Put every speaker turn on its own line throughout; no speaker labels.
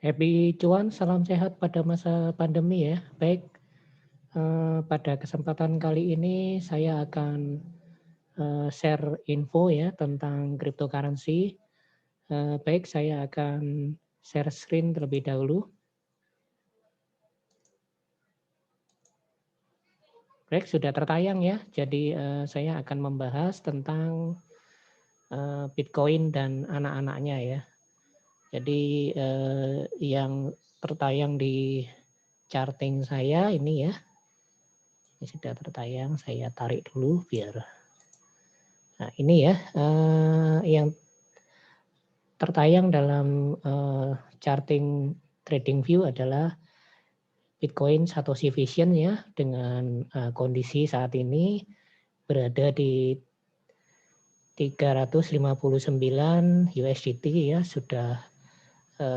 Happy cuan, salam sehat pada masa pandemi ya. Baik, pada kesempatan kali ini saya akan share info ya tentang cryptocurrency. Baik, saya akan share screen terlebih dahulu. Baik, sudah tertayang ya. Jadi saya akan membahas tentang Bitcoin dan anak-anaknya ya. Jadi yang tertayang di charting saya ini ya. Ini sudah tertayang, saya tarik dulu biar. Nah ini ya, yang tertayang dalam charting TradingView adalah Bitcoin Satoshi Vision ya, dengan kondisi saat ini berada di 359 USDT ya, sudah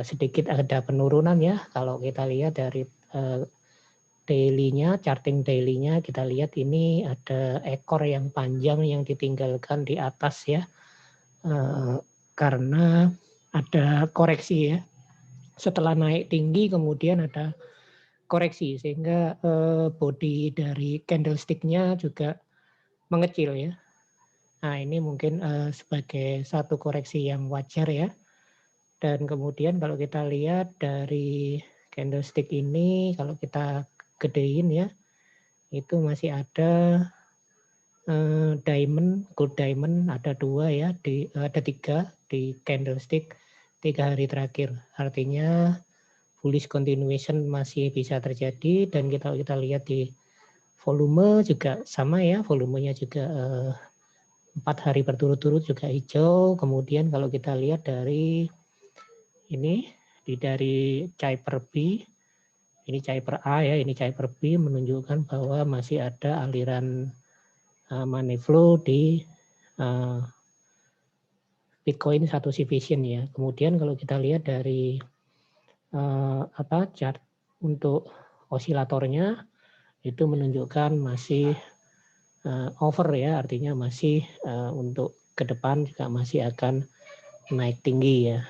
sedikit ada penurunan ya. Kalau kita lihat dari daily-nya, charting daily-nya, kita lihat ini ada ekor yang panjang yang ditinggalkan di atas ya, karena ada koreksi ya. Setelah naik tinggi kemudian ada koreksi sehingga body dari candlestick-nya juga mengecil ya. Nah ini mungkin sebagai satu koreksi yang wajar ya. Dan kemudian kalau kita lihat dari candlestick ini, kalau kita gedein ya, itu masih ada diamond, gold diamond ada 2 ya, ada 3 di candlestick 3 hari terakhir. Artinya bullish continuation masih bisa terjadi, dan kita lihat di volume juga sama ya, volumenya juga 4 hari berturut-turut juga hijau. Kemudian kalau kita lihat dari ini, dari Cyper B, ini Cyper A ya, ini Cyper B menunjukkan bahwa masih ada aliran money flow di Bitcoin Satoshi Vision ya. Kemudian kalau kita lihat dari chart untuk osilatornya itu menunjukkan masih over ya, artinya masih untuk ke depan juga masih akan naik tinggi ya.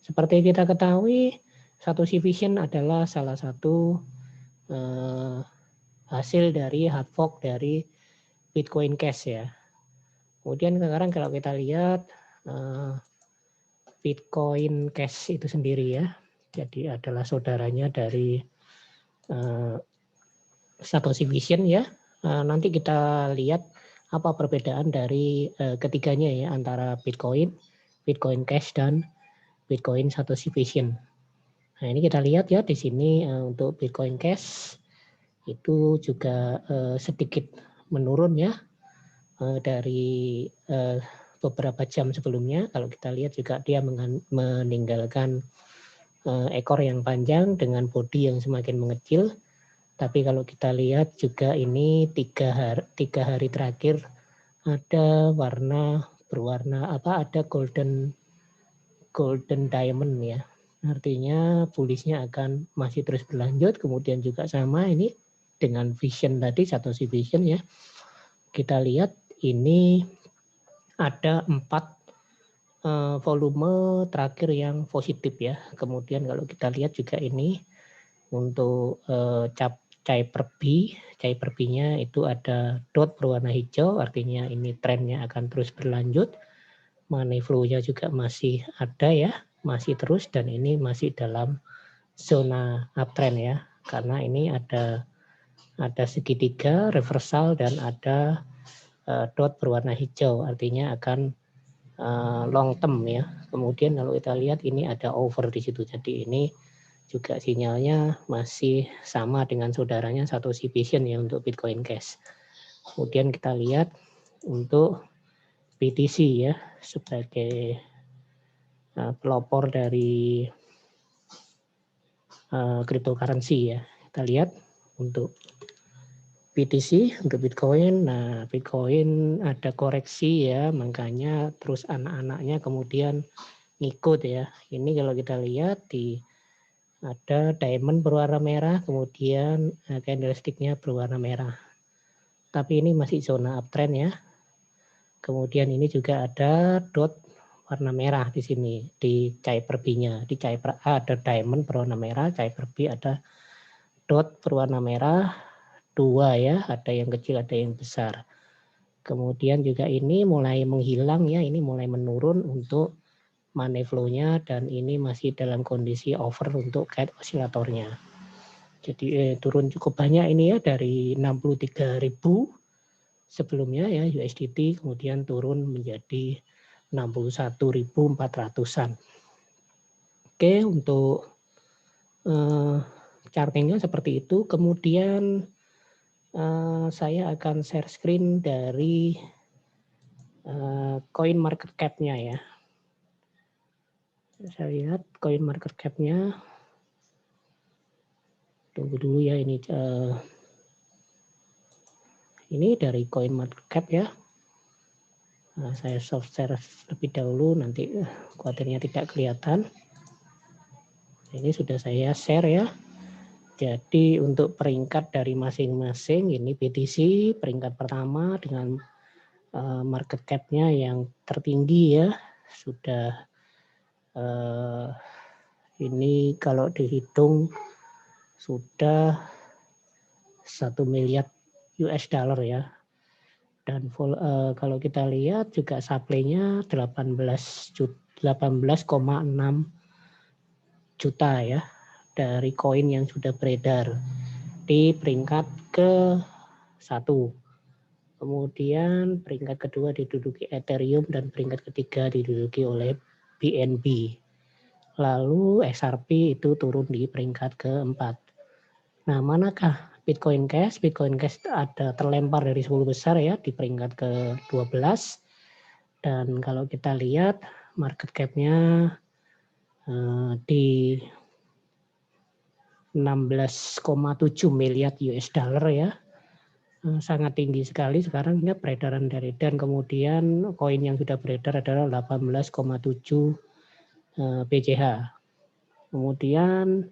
Seperti kita ketahui, Satoshi Vision adalah salah satu hasil dari hard fork dari Bitcoin Cash ya. Kemudian sekarang kalau kita lihat Bitcoin Cash itu sendiri ya, jadi adalah saudaranya dari Satoshi Vision ya. Nanti kita lihat apa perbedaan dari ketiganya ya, antara Bitcoin, Bitcoin Cash, dan Bitcoin Satoshi Vision. Nah ini kita lihat ya di sini untuk Bitcoin Cash itu juga sedikit menurun ya dari beberapa jam sebelumnya. Kalau kita lihat juga dia meninggalkan ekor yang panjang dengan bodi yang semakin mengecil. Tapi kalau kita lihat juga ini 3 hari terakhir ada berwarna ada golden diamond ya. Artinya bullish-nya akan masih terus berlanjut. Kemudian juga sama ini dengan Vision tadi, Satoshi Vision ya. Kita lihat ini ada 4 volume terakhir yang positif ya. Kemudian kalau kita lihat juga ini untuk Cyper B-nya itu ada dot berwarna hijau, artinya ini trennya akan terus berlanjut. Money flow-nya juga masih ada ya, masih terus, dan ini masih dalam zona uptrend ya, karena ini ada segitiga reversal dan ada dot berwarna hijau, artinya akan long term ya. Kemudian kalau kita lihat ini ada over di situ, jadi ini juga sinyalnya masih sama dengan saudaranya Satoshi Vision ya untuk Bitcoin Cash. Kemudian kita lihat untuk BTC ya, sebagai pelopor dari cryptocurrency ya. Kita lihat untuk BTC, untuk Bitcoin. Nah, Bitcoin ada koreksi ya, makanya terus anak-anaknya kemudian ngikut ya. Ini kalau kita lihat ada diamond berwarna merah, kemudian candlestick-nya berwarna merah. Tapi ini masih zona uptrend ya. Kemudian ini juga ada dot warna merah di sini di Cyber B-nya. Di Cyber A ada diamond berwarna merah, Cyber B ada dot berwarna merah, 2 ya, ada yang kecil ada yang besar. Kemudian juga ini mulai menghilang ya, ini mulai menurun untuk money flow-nya, dan ini masih dalam kondisi over untuk gate osilatornya. Jadi turun cukup banyak ini ya, dari 63.000 sebelumnya ya USDT, kemudian turun menjadi 61.400-an. Oke, untuk chartingnya seperti itu. Kemudian saya akan share screen dari coin market cap-nya ya. Saya lihat coin market cap-nya. Tunggu dulu ya, ini dari coin market cap ya. Nah, saya soft share lebih dahulu, nanti khawatirnya tidak kelihatan. Ini sudah saya share ya. Jadi untuk peringkat dari masing-masing, ini BTC peringkat pertama dengan market cap-nya yang tertinggi ya. Sudah ini kalau dihitung sudah 1 miliar US dollar ya. Dan kalau kita lihat juga supply-nya 18,6 juta ya dari koin yang sudah beredar di peringkat ke-1. Kemudian peringkat kedua diduduki Ethereum dan peringkat ketiga diduduki oleh BNB. Lalu XRP itu turun di peringkat ke-4. Nah, manakah Bitcoin Cash? Bitcoin Cash ada terlempar dari 10 besar ya di peringkat ke-12. Dan kalau kita lihat market cap-nya di 16,7 miliar US dollar ya. Sangat tinggi sekali sekarang ya peredaran dari, dan kemudian koin yang sudah beredar adalah 18,7 BCH. Kemudian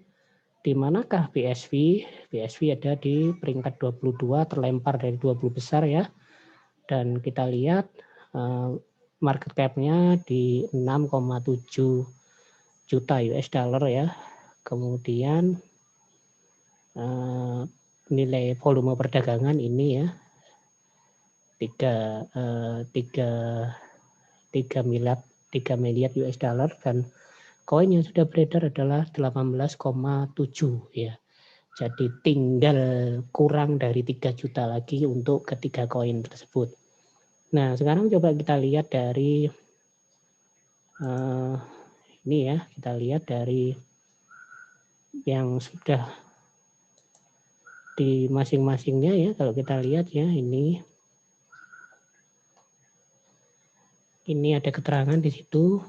di manakah BSV? BSV ada di peringkat 22 terlempar dari 20 besar ya. Dan kita lihat market cap-nya di 6,7 juta US dollar ya. Kemudian nilai volume perdagangan ini ya 3 miliar US dollar, dan koin yang sudah beredar adalah 18,7 ya. Jadi tinggal kurang dari 3 juta lagi untuk ketiga koin tersebut. Nah, sekarang coba kita lihat dari ini ya, kita lihat dari yang sudah di masing-masingnya ya. Kalau kita lihat ya, ini ada keterangan di situ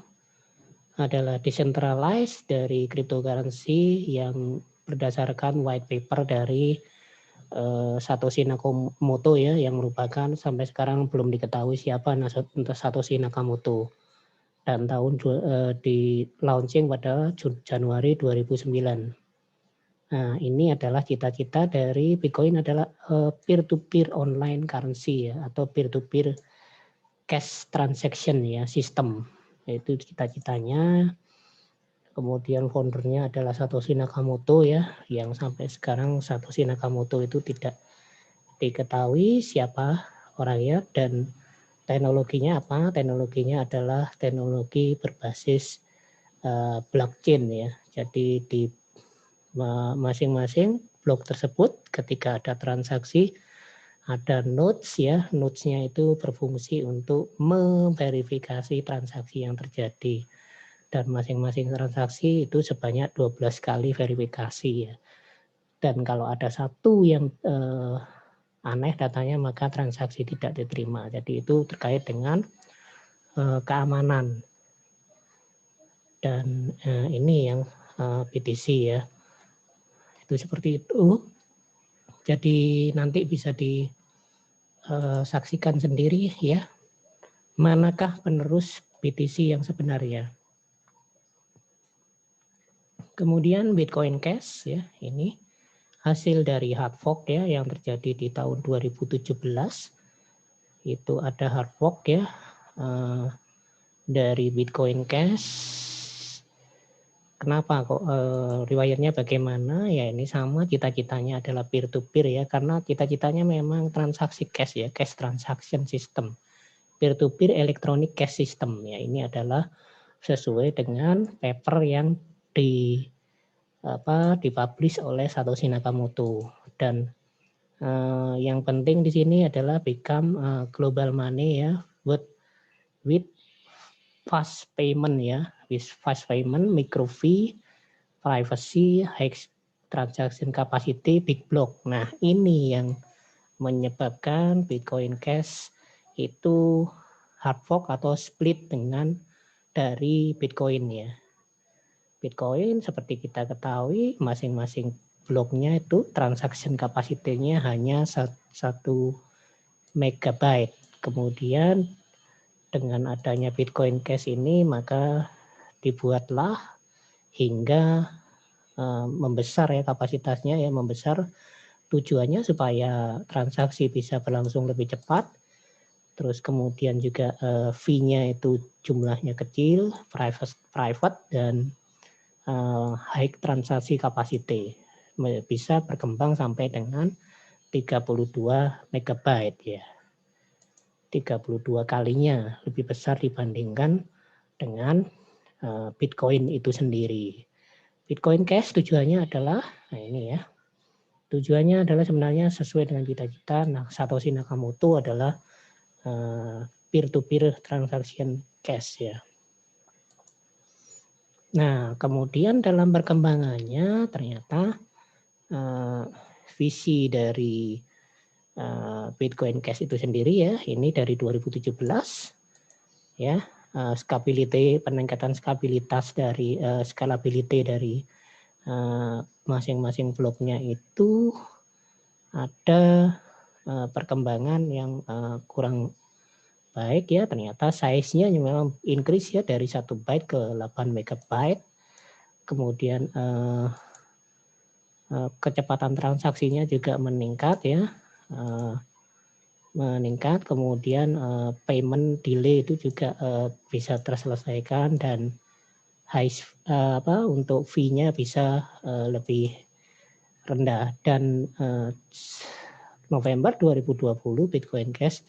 adalah decentralized dari cryptocurrency yang berdasarkan white paper dari Satoshi Nakamoto ya, yang merupakan sampai sekarang belum diketahui siapa Satoshi Nakamoto, dan tahun di launching pada Januari 2009. Nah, ini adalah cita-cita dari Bitcoin adalah peer-to-peer online currency ya, atau peer-to-peer cash transaction ya, sistem. Itu cita-citanya. Kemudian foundernya adalah Satoshi Nakamoto ya, yang sampai sekarang Satoshi Nakamoto itu tidak diketahui siapa orangnya, dan teknologinya apa? Teknologinya adalah teknologi berbasis blockchain ya. Jadi di masing-masing blok tersebut ketika ada transaksi ada nodes ya, nodes-nya itu berfungsi untuk memverifikasi transaksi yang terjadi, dan masing-masing transaksi itu sebanyak 12 kali verifikasi ya. Dan kalau ada satu yang aneh datanya, maka transaksi tidak diterima. Jadi itu terkait dengan keamanan, dan ini yang BTC ya. Itu seperti itu. Jadi nanti bisa disaksikan sendiri ya, manakah penerus BTC yang sebenarnya. Kemudian Bitcoin Cash ya, ini hasil dari hard fork ya yang terjadi di tahun 2017. Itu ada hard fork ya, dari Bitcoin Cash. Kenapa kok riwayatnya bagaimana? Ya ini sama, cita-citanya adalah peer-to-peer ya, karena cita-citanya memang transaksi cash ya, cash transaction system. Peer-to-peer electronic cash system ya, ini adalah sesuai dengan paper yang dipublish oleh Satoshi Nakamoto. Dan yang penting di sini adalah become global money ya, with fast payment ya, with fast payment, micro fee, privacy, high transaction capacity, big block. Nah, ini yang menyebabkan Bitcoin Cash itu hard fork atau split dengan dari Bitcoin ya. Bitcoin seperti kita ketahui masing-masing bloknya itu transaction capacity-nya hanya 1 megabyte. Kemudian dengan adanya Bitcoin Cash ini maka dibuatlah hingga membesar ya kapasitasnya ya, membesar, tujuannya supaya transaksi bisa berlangsung lebih cepat, terus kemudian juga fee-nya itu jumlahnya kecil, private dan high transaksi capacity, bisa berkembang sampai dengan 32 megabyte ya, 32 kalinya lebih besar dibandingkan dengan Bitcoin itu sendiri. Bitcoin Cash tujuannya adalah, nah ini ya, tujuannya adalah sebenarnya sesuai dengan cita-cita. Nah, Satoshi Nakamoto adalah peer-to-peer transaction cash ya. Nah, kemudian dalam perkembangannya ternyata visi dari Bitcoin Cash itu sendiri ya, ini dari 2017 ya, peningkatan stabilitas dari scalability dari masing-masing bloknya itu ada perkembangan yang kurang baik ya, ternyata size-nya memang increase ya dari 1 byte ke 8 megabyte. Kemudian kecepatan transaksinya juga meningkat ya, kemudian payment delay itu juga bisa terselesaikan, dan untuk fee-nya bisa lebih rendah. Dan November 2020 Bitcoin Cash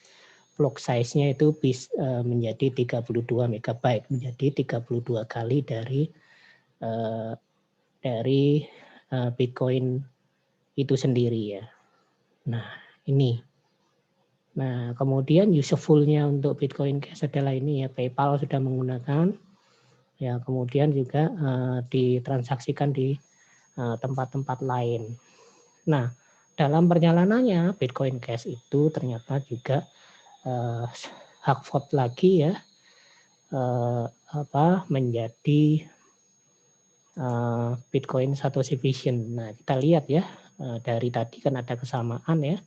block size-nya itu menjadi 32 megabyte, menjadi 32 kali dari Bitcoin itu sendiri ya. Nah, ini. Nah, kemudian useful-nya untuk Bitcoin Cash adalah ini ya, PayPal sudah menggunakan ya, kemudian juga ditransaksikan di tempat-tempat lain. Nah, dalam perjalanannya Bitcoin Cash itu ternyata juga hard fork lagi ya, menjadi Bitcoin Satoshi Vision. Nah, kita lihat ya, dari tadi kan ada kesamaan ya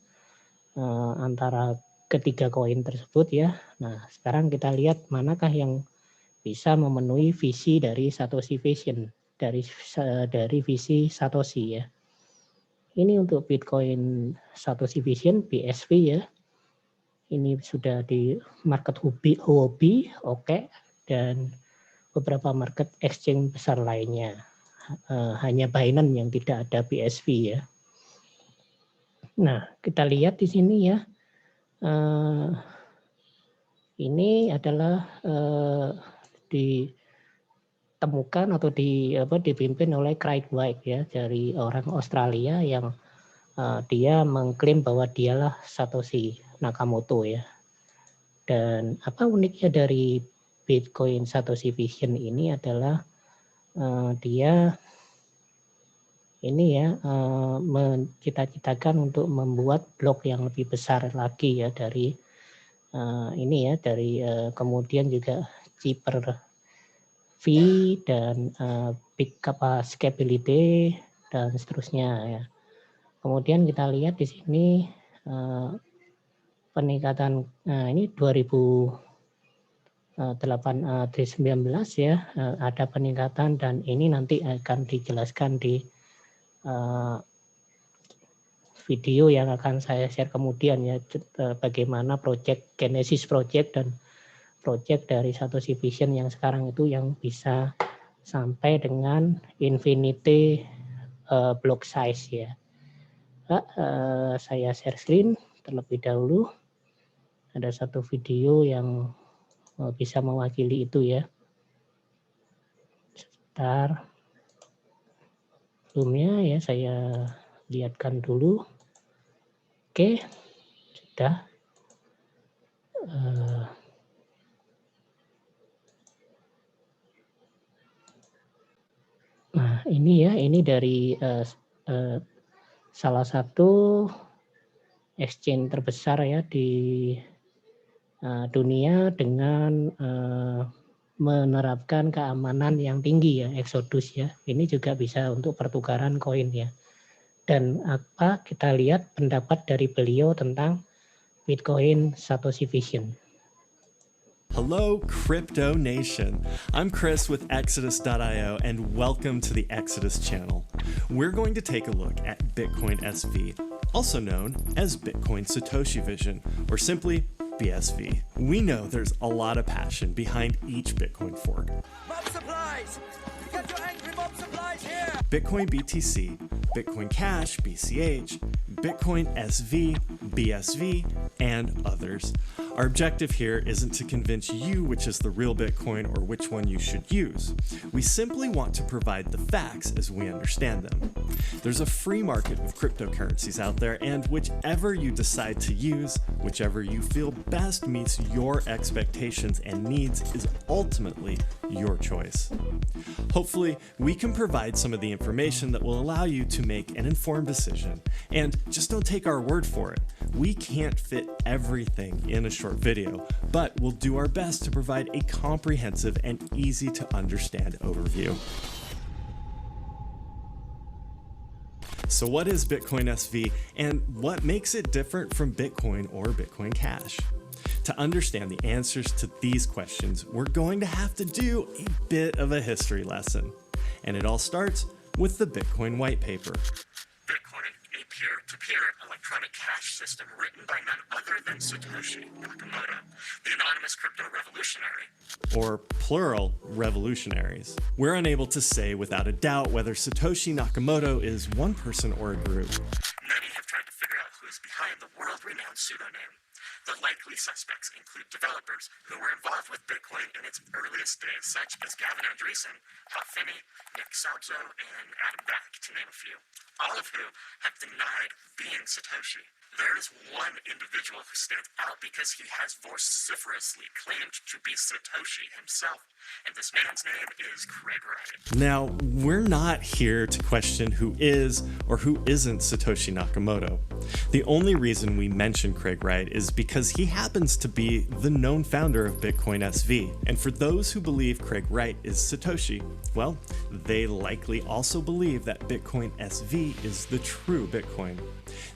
antara ketiga koin tersebut ya. Nah, sekarang kita lihat manakah yang bisa memenuhi visi dari Satoshi Vision, dari visi Satoshi ya. Ini untuk Bitcoin Satoshi Vision BSV ya. Ini sudah di market Huobi, oke, dan beberapa market exchange besar lainnya. Hanya Binance yang tidak ada BSV ya. Nah, kita lihat di sini ya. Ini adalah ditemukan atau dipimpin oleh Craig White ya, dari orang Australia yang dia mengklaim bahwa dialah Satoshi Nakamoto ya. Dan apa uniknya dari Bitcoin Satoshi Vision ini adalah dia ini ya mencita-citakan untuk membuat blok yang lebih besar lagi ya, dari ini ya, dari kemudian juga cheaper fee dan big scalability dan seterusnya ya. Kemudian kita lihat di sini peningkatan, ini 2019 ya, ada peningkatan, dan ini nanti akan dijelaskan di video yang akan saya share kemudian ya, bagaimana Genesis Project dan project dari Satoshi Vision yang sekarang itu yang bisa sampai dengan infinity block size ya. Saya share screen terlebih dahulu. Ada satu video yang bisa mewakili itu ya. Sebentar. Sebelumnya ya saya lihatkan dulu. Oke, sudah. Nah ini ya, ini dari salah satu exchange terbesar ya di dunia dengan menerapkan keamanan yang tinggi ya, Exodus ya. Ini juga bisa untuk pertukaran koin ya. Dan apa kita lihat pendapat dari beliau tentang Bitcoin Satoshi Vision.
Hello, Crypto Nation. I'm Chris with Exodus.io and welcome to the Exodus channel. We're going to take a look at Bitcoin SV, also known as Bitcoin Satoshi Vision, or simply BSV. We know there's a lot of passion behind each Bitcoin fork.
Mob supplies! Get your angry mob supplies here!
Bitcoin BTC, Bitcoin Cash, BCH, Bitcoin SV, BSV, and others. Our objective here isn't to convince you which is the real Bitcoin or which one you should use. We simply want to provide the facts as we understand them. There's a free market of cryptocurrencies out there, and whichever you decide to use, whichever you feel best meets your expectations and needs is ultimately your choice. Hopefully, we can provide some of the information that will allow you to make an informed decision. And just don't take our word for it. We can't fit everything in a short video, but we'll do our best to provide a comprehensive and easy to understand overview. So what is Bitcoin SV and what makes it different from Bitcoin or Bitcoin Cash? To understand the answers to these questions, we're going to have to do a bit of a history lesson. And it all starts with the Bitcoin white paper.
Bitcoin, a peer-to-peer electronic cash system written by none other than Satoshi Nakamoto, the anonymous crypto revolutionary.
Or plural revolutionaries. We're unable to say without a doubt whether Satoshi Nakamoto is one person or a group.
Many have tried to figure out who is behind the world-renowned pseudonym. The likely suspects include developers who were involved with Bitcoin in its earliest days, such as Gavin Andresen, Bob Finney, Nick Salzo, and Adam Back, to name a few, all of whom have denied being Satoshi. There is one individual who stands out because he has vociferously claimed to be Satoshi himself, and this man's name is Craig Wright.
Now, we're not here to question who is or who isn't Satoshi Nakamoto. The only reason we mention Craig Wright is because he happens to be the known founder of Bitcoin SV. And for those who believe Craig Wright is Satoshi, well, they likely also believe that Bitcoin SV is the true Bitcoin.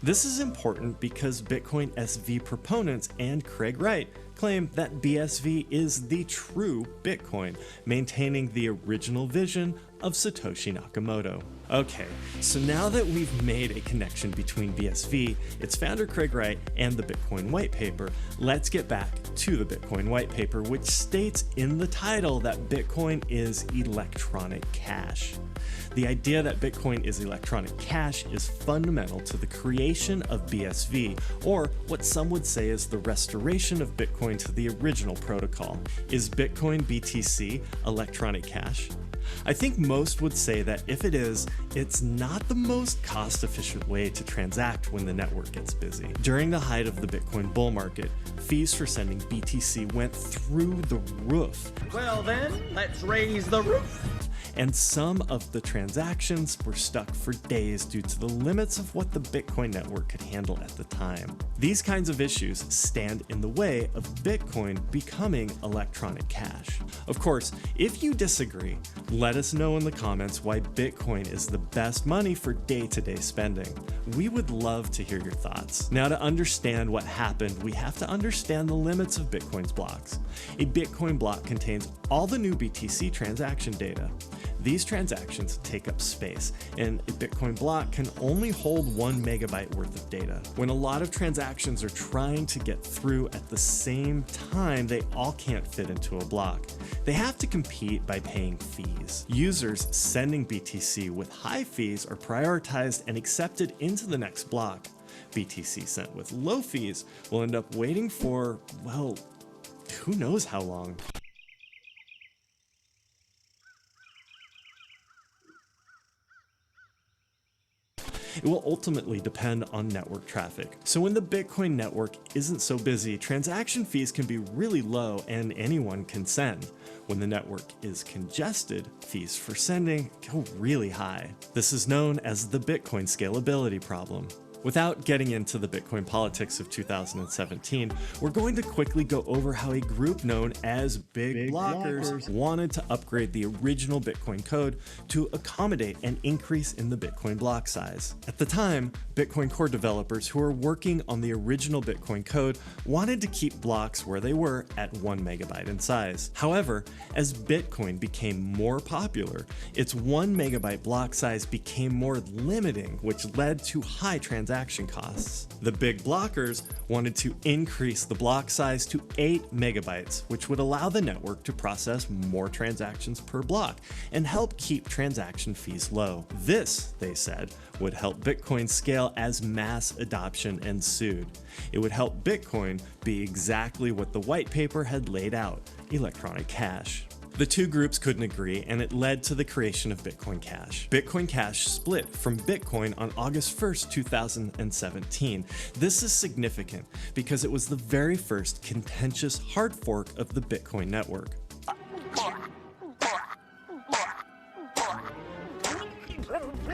This is important because Bitcoin SV proponents and Craig Wright claim that BSV is the true Bitcoin, maintaining the original vision of Satoshi Nakamoto. Okay, so now that we've made a connection between BSV, its founder Craig Wright, and the Bitcoin white paper, let's get back to the Bitcoin white paper, which states in the title that Bitcoin is electronic cash. The idea that Bitcoin is electronic cash is fundamental to the creation of BSV, or what some would say is the restoration of Bitcoin to the original protocol. Is Bitcoin BTC electronic cash? I think most would say that if it is, it's not the most cost-efficient way to transact when the network gets busy. During the height of the Bitcoin bull market, fees for sending BTC went through the roof.
Well then, let's raise the roof.
And some of the transactions were stuck for days due to the limits of what the Bitcoin network could handle at the time. These kinds of issues stand in the way of Bitcoin becoming electronic cash. Of course, if you disagree, let us know in the comments why Bitcoin is the best money for day-to-day spending. We would love to hear your thoughts. Now, to understand what happened, we have to understand the limits of Bitcoin's blocks. A Bitcoin block contains all the new BTC transaction data. These transactions take up space, and a Bitcoin block can only hold 1 megabyte worth of data. When a lot of transactions are trying to get through at the same time, they all can't fit into a block. They have to compete by paying fees. Users sending BTC with high fees are prioritized and accepted into the next block. BTC sent with low fees will end up waiting for, well, who knows how long. It will ultimately depend on network traffic. So when the Bitcoin network isn't so busy, transaction fees can be really low and anyone can send. When the network is congested, fees for sending go really high. This is known as the Bitcoin scalability problem. Without getting into the Bitcoin politics of 2017, we're going to quickly go over how a group known as Big Blockers wanted to upgrade the original Bitcoin code to accommodate an increase in the Bitcoin block size. At the time, Bitcoin Core developers who were working on the original Bitcoin code wanted to keep blocks where they were at 1 megabyte in size. However, as Bitcoin became more popular, its 1 megabyte block size became more limiting, which led to high transaction costs. The Big Blockers wanted to increase the block size to 8 megabytes, which would allow the network to process more transactions per block and help keep transaction fees low. This, they said, would help Bitcoin scale as mass adoption ensued. It would help Bitcoin be exactly what the white paper had laid out: electronic cash. The two groups couldn't agree, and it led to the creation of Bitcoin Cash. Bitcoin Cash split from Bitcoin on August 1st, 2017. This is significant because it was the very first contentious hard fork of the Bitcoin network.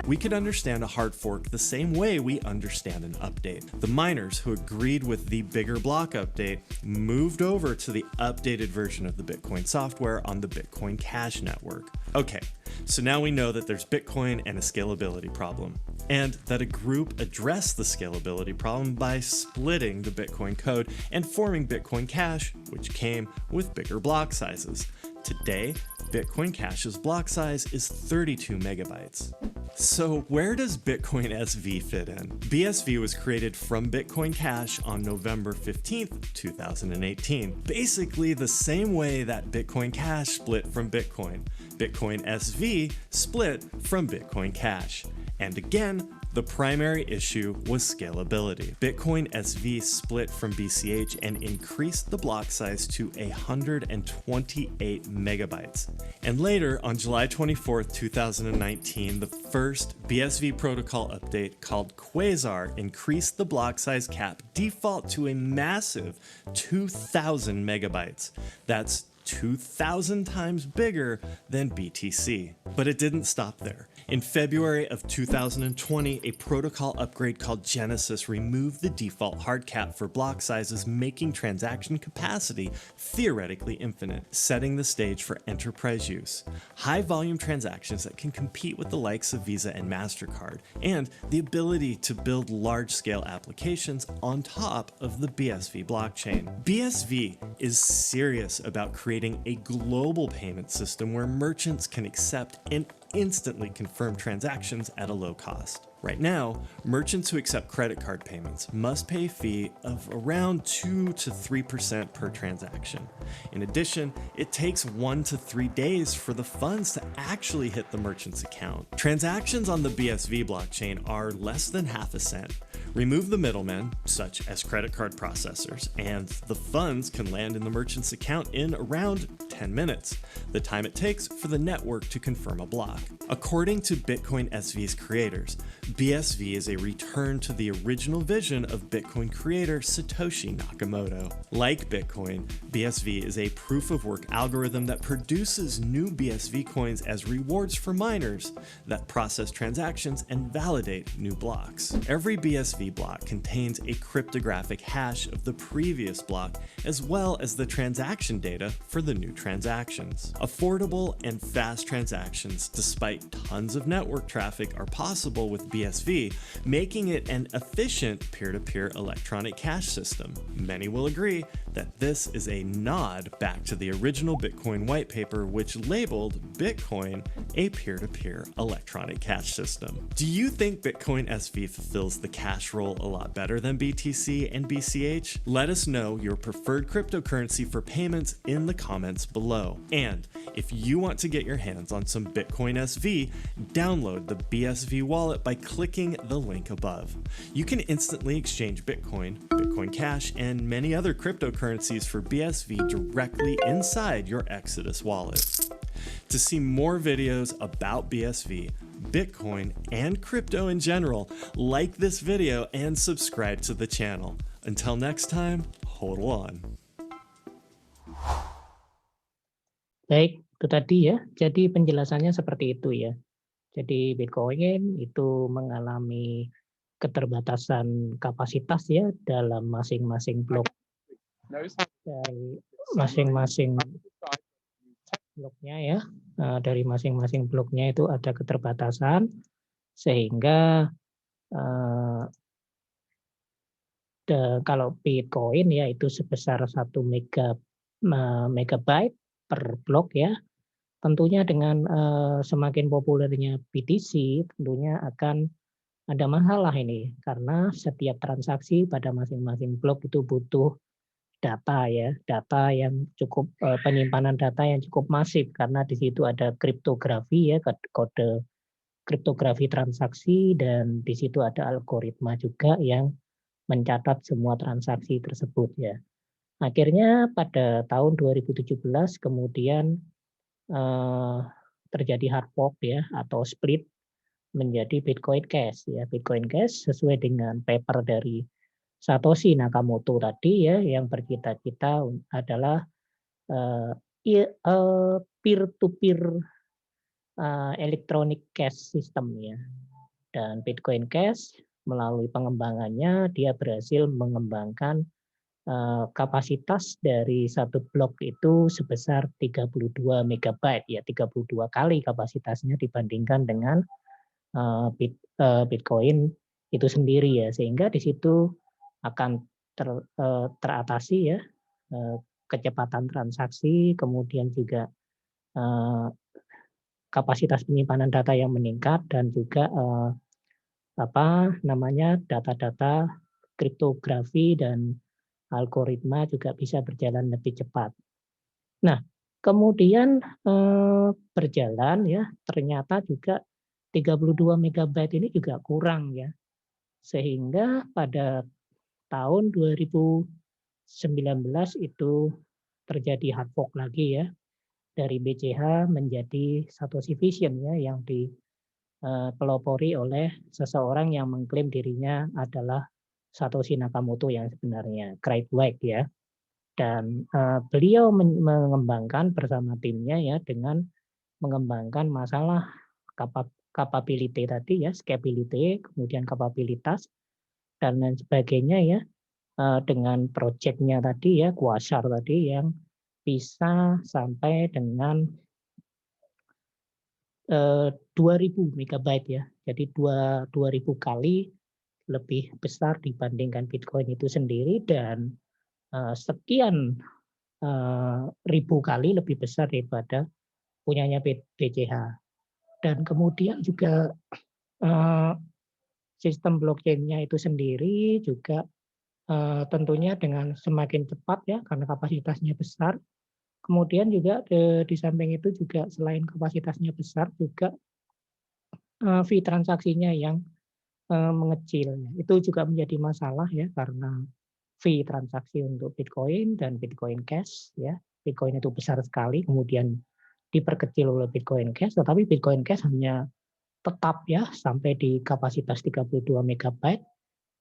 We could understand a hard fork the same way we understand an update. The miners who agreed with the bigger block update moved over to the updated version of the Bitcoin software on the Bitcoin Cash network. Okay, so now we know that there's Bitcoin and a scalability problem, and that a group addressed the scalability problem by splitting the Bitcoin code and forming Bitcoin Cash, which came with bigger block sizes. Today, Bitcoin Cash's block size is 32 megabytes. So where does Bitcoin SV fit in? BSV was created from Bitcoin Cash on November 15th, 2018. Basically the same way that Bitcoin Cash split from Bitcoin. Bitcoin SV split from Bitcoin Cash. And again, the primary issue was scalability. Bitcoin SV split from BCH and increased the block size to 128 megabytes. And later, on July 24th, 2019, the first BSV protocol update called Quasar increased the block size cap default to a massive 2,000 megabytes. That's 2,000 times bigger than BTC. But it didn't stop there. In February of 2020, a protocol upgrade called Genesis removed the default hard cap for block sizes, making transaction capacity theoretically infinite, setting the stage for enterprise use, high volume transactions that can compete with the likes of Visa and MasterCard, and the ability to build large-scale applications on top of the BSV blockchain. BSV is serious about creating a global payment system where merchants can accept and instantly confirm transactions at a low cost. Right now, merchants who accept credit card payments must pay a fee of around 2 to 3% per transaction. In addition, it takes 1 to 3 days for the funds to actually hit the merchant's account. Transactions on the BSV blockchain are less than half a cent. Remove the middlemen, such as credit card processors, and the funds can land in the merchant's account in around 10 minutes, the time it takes for the network to confirm a block. According to Bitcoin SV's creators, BSV is a return to the original vision of Bitcoin creator Satoshi Nakamoto. Like Bitcoin, BSV is a proof-of-work algorithm that produces new BSV coins as rewards for miners that process transactions and validate new blocks. Every BSV block contains a cryptographic hash of the previous block, as well as the transaction data for the new transactions. Affordable and fast transactions, despite tons of network traffic, are possible with BSV, making it an efficient peer-to-peer electronic cash system. Many will agree that this is a nod back to the original Bitcoin white paper, which labeled Bitcoin a peer-to-peer electronic cash system. Do you think Bitcoin SV fulfills the cash role a lot better than BTC and BCH? Let us know your preferred cryptocurrency for payments in the comments below. And if you want to get your hands on some Bitcoin SV, download the BSV wallet by clicking the link above. You can instantly exchange Bitcoin, Bitcoin Cash, and many other cryptocurrencies for BSV directly inside your Exodus wallet. To see more videos about BSV, Bitcoin, and crypto in general, like this video and subscribe to the channel. Until next time, hold on.
Baik, itu tadi ya. Jadi penjelasannya seperti itu ya. Jadi Bitcoin itu mengalami keterbatasan kapasitas ya dalam masing-masing blok dari masing-masing bloknya ya. Dari masing-masing bloknya itu ada keterbatasan sehingga kalau Bitcoin ya itu sebesar 1 megabyte per blok ya. Tentunya dengan semakin populernya BTC tentunya akan ada masalah ini karena setiap transaksi pada masing-masing blok itu butuh data ya, data yang cukup penyimpanan data yang cukup masif karena di situ ada kriptografi ya, kode kriptografi transaksi dan di situ ada algoritma juga yang mencatat semua transaksi tersebut ya. Akhirnya pada tahun 2017 kemudian terjadi hard fork ya atau split menjadi Bitcoin Cash ya. Bitcoin Cash sesuai dengan paper dari Satoshi Nakamoto tadi ya yang bercita-cita adalah peer-to-peer electronic cash system ya. Dan Bitcoin Cash melalui pengembangannya dia berhasil mengembangkan kapasitas dari satu blok itu sebesar 32 megabyte ya, 32 kali kapasitasnya dibandingkan dengan Bitcoin itu sendiri ya, sehingga di situ akan teratasi ya kecepatan transaksi, kemudian juga kapasitas penyimpanan data yang meningkat dan juga data-data kriptografi dan algoritma juga bisa berjalan lebih cepat. Nah, kemudian berjalan ya, ternyata juga 32 megabyte ini juga kurang ya. Sehingga pada tahun 2019 itu terjadi hard fork lagi ya. Dari BCH menjadi Satoshi Vision ya yang dipelopori oleh seseorang yang mengklaim dirinya adalah Satoshi Nakamoto yang sebenarnya, Craig Wright ya. Dan beliau mengembangkan bersama timnya ya dengan mengembangkan masalah capability tadi ya, scalability, kemudian kapabilitas dan lain sebagainya ya. Dengan proyeknya tadi ya, Quasar tadi yang bisa sampai dengan 2000 megabyte ya. Jadi 2000 kali lebih besar dibandingkan Bitcoin itu sendiri dan sekian ribu kali lebih besar daripada punyanya BCH. Dan kemudian juga sistem blockchain-nya itu sendiri juga tentunya dengan semakin cepat ya karena kapasitasnya besar. Kemudian juga di samping itu juga selain kapasitasnya besar juga fee transaksinya yang mengecil. Itu juga menjadi masalah ya karena fee transaksi untuk Bitcoin dan Bitcoin Cash ya. Bitcoin itu besar sekali kemudian diperkecil oleh Bitcoin Cash, tetapi Bitcoin Cash hanya tetap ya sampai di kapasitas 32 megabyte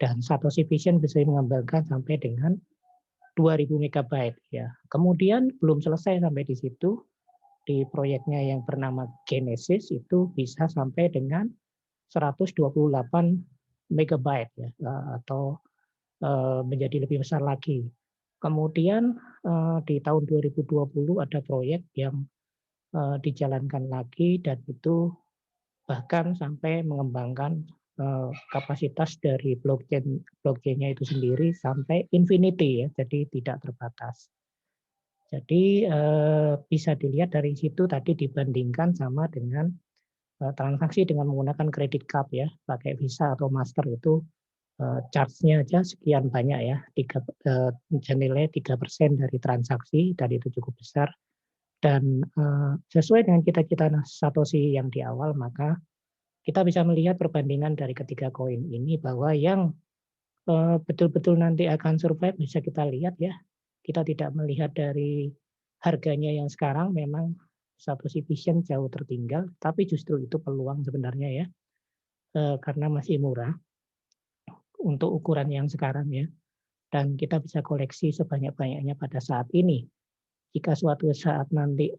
dan Satoshi Vision bisa mengembangkan sampai dengan 2000 megabyte ya. Kemudian belum selesai sampai di situ. Di proyeknya yang bernama Genesis itu bisa sampai dengan 128 megabyte ya atau menjadi lebih besar lagi. Kemudian di tahun 2020 ada proyek yang dijalankan lagi dan itu bahkan sampai mengembangkan kapasitas dari blockchain-nya itu sendiri sampai infinity ya, jadi tidak terbatas. Jadi bisa dilihat dari situ tadi dibandingkan sama dengan transaksi dengan menggunakan credit card ya, pakai Visa atau Master itu charge-nya aja sekian banyak ya, nilai 3% dari transaksi, dan itu cukup besar. Dan sesuai dengan cita-cita Satoshi yang di awal, maka kita bisa melihat perbandingan dari ketiga koin ini bahwa yang betul-betul nanti akan survive bisa kita lihat ya. Kita tidak melihat dari harganya yang sekarang, memang Satoshi Vision jauh tertinggal, tapi justru itu peluang sebenarnya ya, karena masih murah untuk ukuran yang sekarang ya. Dan kita bisa koleksi sebanyak-banyaknya pada saat ini. Jika suatu saat nanti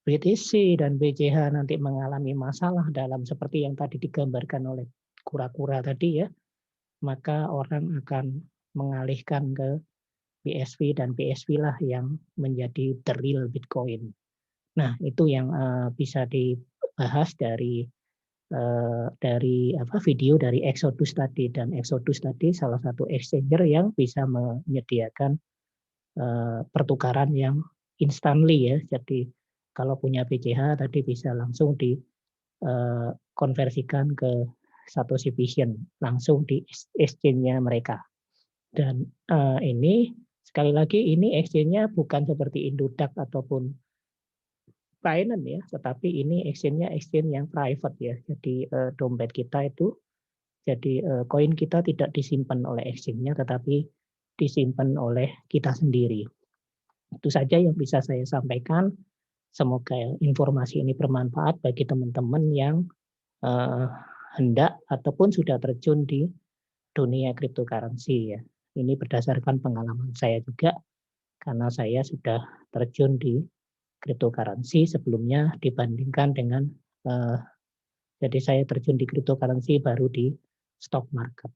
BTC dan BCH nanti mengalami masalah dalam seperti yang tadi digambarkan oleh kura-kura tadi ya, maka orang akan mengalihkan ke BSV, dan BSV lah yang menjadi the real Bitcoin. Nah, itu yang bisa dibahas dari video dari Exodus tadi, dan Exodus tadi salah satu exchanger yang bisa menyediakan pertukaran yang instantly ya. Jadi kalau punya BCH tadi bisa langsung dikonversikan ke Satoshi Vision langsung di exchange-nya mereka. Dan ini sekali lagi ini exchange-nya bukan seperti Indodax ataupun Binance ya, tetapi ini exchange-nya exchange yang private ya. Jadi dompet kita itu, jadi koin kita tidak disimpan oleh exchange-nya, tetapi disimpan oleh kita sendiri. Itu saja yang bisa saya sampaikan. Semoga informasi ini bermanfaat bagi teman-teman yang hendak ataupun sudah terjun di dunia cryptocurrency ya. Ini berdasarkan pengalaman saya juga, karena saya sudah terjun di cryptocurrency sebelumnya dibandingkan dengan jadi saya terjun di cryptocurrency baru di stock market.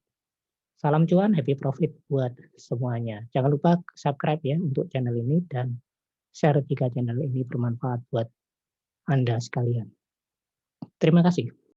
Salam cuan, happy profit buat semuanya. Jangan lupa subscribe ya untuk channel ini, dan share jika channel ini bermanfaat buat Anda sekalian. Terima kasih.